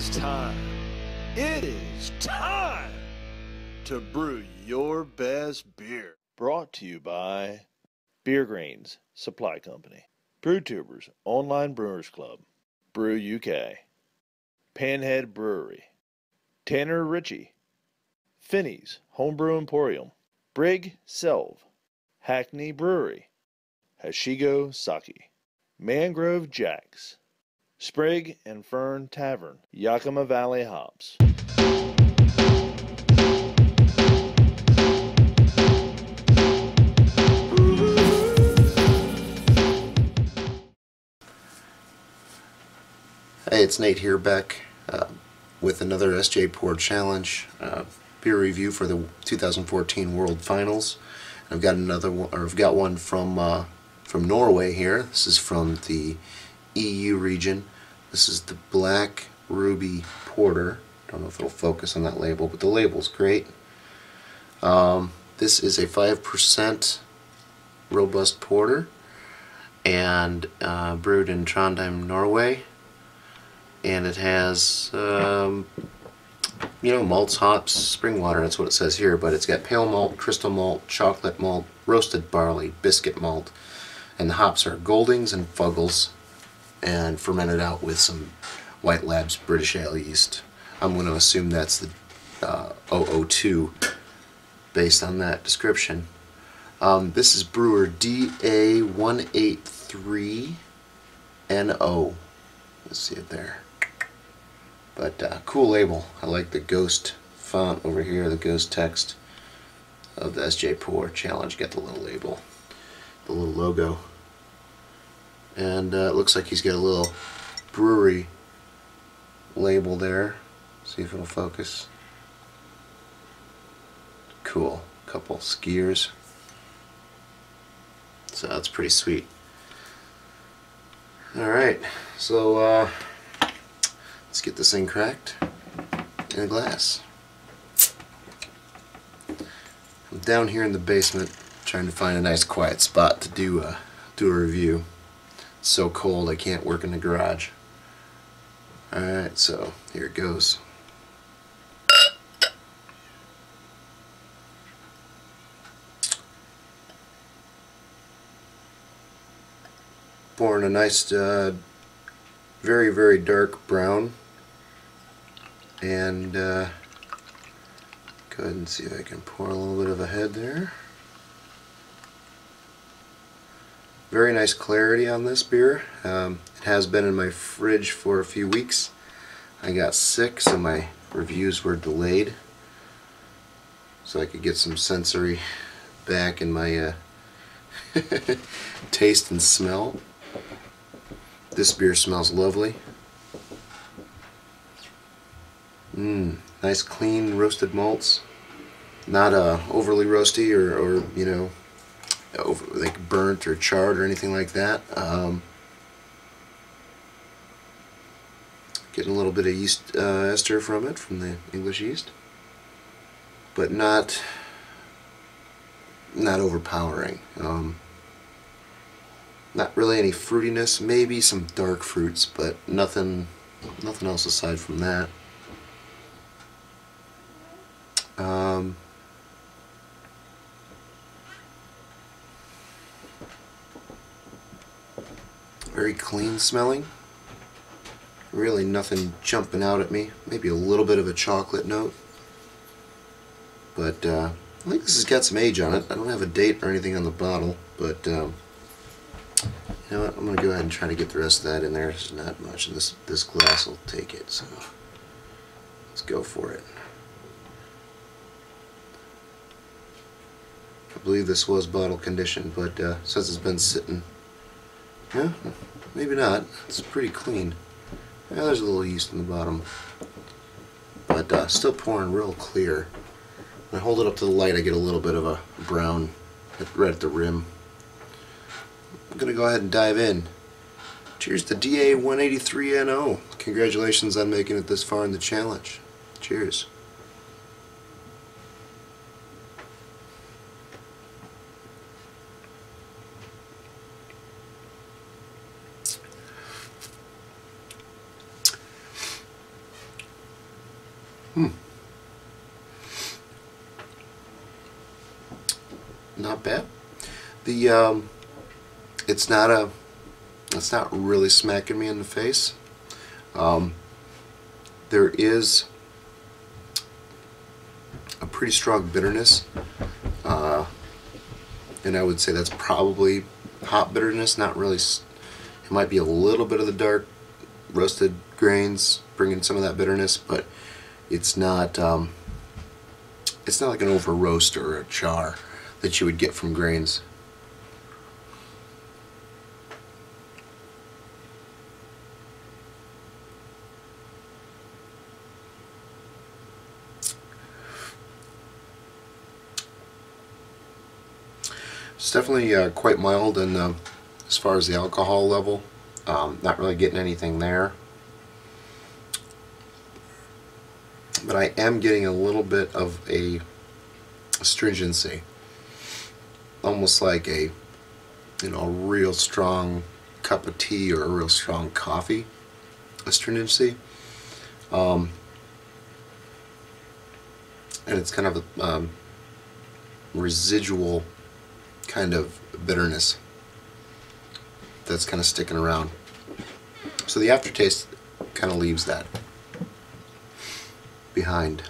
is time. It is time to brew your best beer. Brought to you by Beer Greens Supply Company, Brewtubers Online Brewers Club, Brew UK, Panhead Brewery, Tanner Ritchie, Finney's Homebrew Emporium, Brig Selv, Hackney Brewery, Hashigo Sake, Mangrove Jacks, Sprig and Fern Tavern, Yakima Valley Hops. Hey, it's Nate here, back with another SJPORR challenge beer review for the 2014 World Finals. I've got another one, or I've got one from Norway here. This is from the EU region. This is the Black Ruby Porter. Don't know if it'll focus on that label, but the label's great. This is a 5% robust porter and brewed in Trondheim, Norway. And it has, malts, hops, spring water, that's what it says here, but it's got pale malt, crystal malt, chocolate malt, roasted barley, biscuit malt, and the hops are Goldings and Fuggles, and fermented out with some White Labs British Ale yeast. I'm going to assume that's the 002 based on that description. This is brewer DA183NO. Let's see it there. But cool label. I like the ghost font over here, the ghost text of the SJPORR challenge. Got the little label, the little logo. And it looks like he's got a little brewery label there. See if it'll focus. Cool. Couple skiers. So that's pretty sweet. Alright, so let's get this thing cracked in a glass. I'm down here in the basement trying to find a nice quiet spot to do a review. It's so cold I can't work in the garage. Alright, so here it goes. Pouring a nice, very, very dark brown. And go ahead and see if I can pour a little bit of a head there. Very nice clarity on this beer. It has been in my fridge for a few weeks. I got sick, so my reviews were delayed, so I could get some sensory back in my taste and smell. This beer smells lovely. Nice clean roasted malts. Not overly roasty or like burnt or charred or anything like that. Getting a little bit of yeast ester from it, from the English yeast, but not overpowering. Not really any fruitiness, maybe some dark fruits, but nothing else aside from that. Very clean smelling. Really nothing jumping out at me. Maybe a little bit of a chocolate note. But I think this has got some age on it. I don't have a date or anything on the bottle, but you know what? I'm going to go ahead and try to get the rest of that in there. There's not much, and this glass will take it, so let's go for it. I believe this was bottle conditioned, but since it's been sitting, yeah, maybe not. It's pretty clean. Yeah, there's a little yeast in the bottom, but still pouring real clear. When I hold it up to the light, I get a little bit of a brown right at the rim. I'm going to go ahead and dive in. Cheers to DA183NO. Congratulations on making it this far in the challenge. Cheers. not bad. The it's not really smacking me in the face. There is a pretty strong bitterness, and I would say that's probably hop bitterness. Not really. It might be a little bit of the dark roasted grains bringing some of that bitterness, but it's not. It's not like an over roast or a char that you would get from grains. It's definitely quite mild, and as far as the alcohol level, not really getting anything there. But I am getting a little bit of a astringency, almost like a a real strong cup of tea or a real strong coffee astringency, and it's kind of a residual kind of bitterness that's kind of sticking around. So the aftertaste kind of leaves that behind.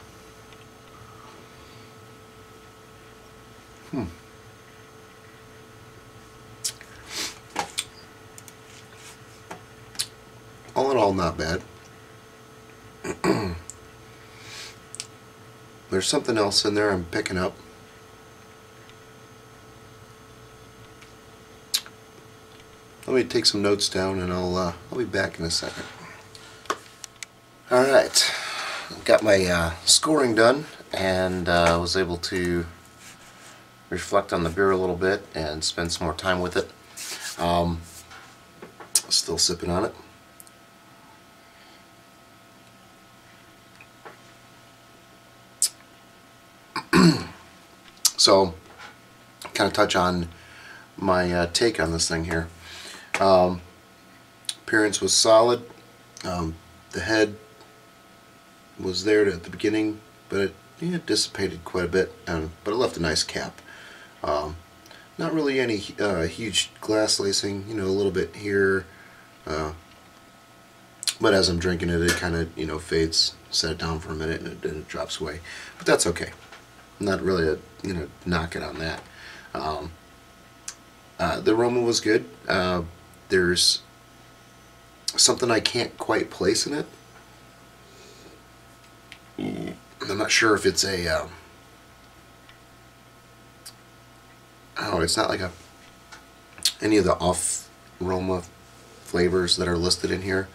All in all, not bad. There's something else in there I'm picking up. Let me take some notes down, and I'll be back in a second. All right, got my scoring done, and was able to reflect on the beer a little bit and spend some more time with it. Still sipping on it. So, kind of touch on my take on this thing here. Appearance was solid. The head was there at the beginning, but it dissipated quite a bit, but it left a nice cap. Not really any huge glass lacing, a little bit here, but as I'm drinking it, it kind of fades. Set it down for a minute, and it drops away. But that's okay. Not really a knock it on that. The aroma was good. There's something I can't quite place in it. I'm not sure if it's a it's not like any of the off aroma flavors that are listed in here,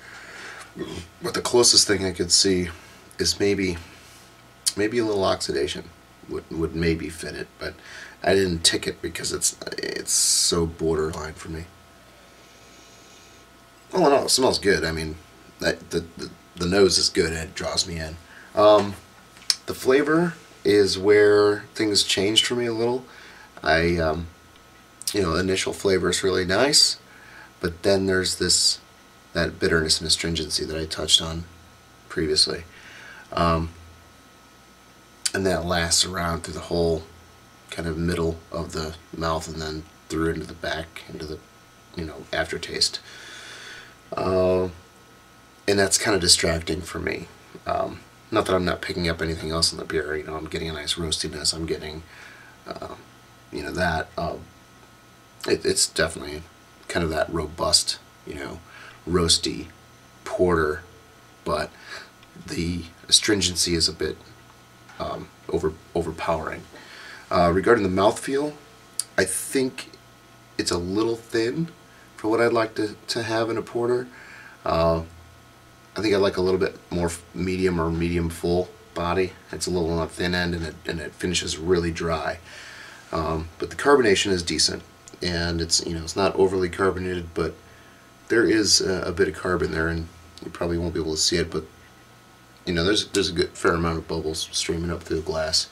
but the closest thing I could see is maybe a little oxidation would maybe fit it, but I didn't tick it because it's so borderline for me. All in all, it smells good. I mean, the nose is good and it draws me in. The flavor is where things changed for me a little. Initial flavor is really nice, but then there's that bitterness and astringency that I touched on previously. And that lasts around through the whole kind of middle of the mouth and then through into the back, into the aftertaste. And that's kind of distracting for me. Not that I'm not picking up anything else in the beer. I'm getting a nice roastiness. I'm getting, that. It's definitely kind of that robust, roasty porter, but the astringency is a bit overpowering. Regarding the mouthfeel, I think it's a little thin for what I'd like to have in a porter. I think I like a little bit more medium or medium full body. It's a little on the thin end, and it finishes really dry. But the carbonation is decent, and it's not overly carbonated, but there is a bit of carb in there, and you probably won't be able to see it, but there's a good fair amount of bubbles streaming up through the glass.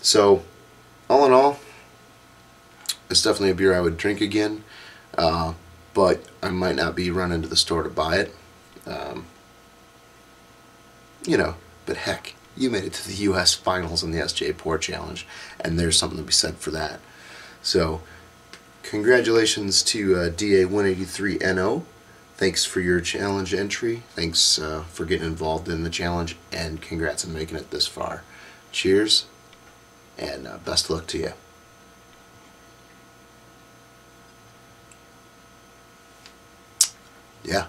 So, all in all, it's definitely a beer I would drink again, but I might not be running to the store to buy it. But heck, you made it to the U.S. Finals in the SJPORR Challenge, and there's something to be said for that. So, congratulations to DA183NO. Thanks for your challenge entry. Thanks for getting involved in the challenge, and congrats on making it this far. Cheers, and best of luck to you. Yeah.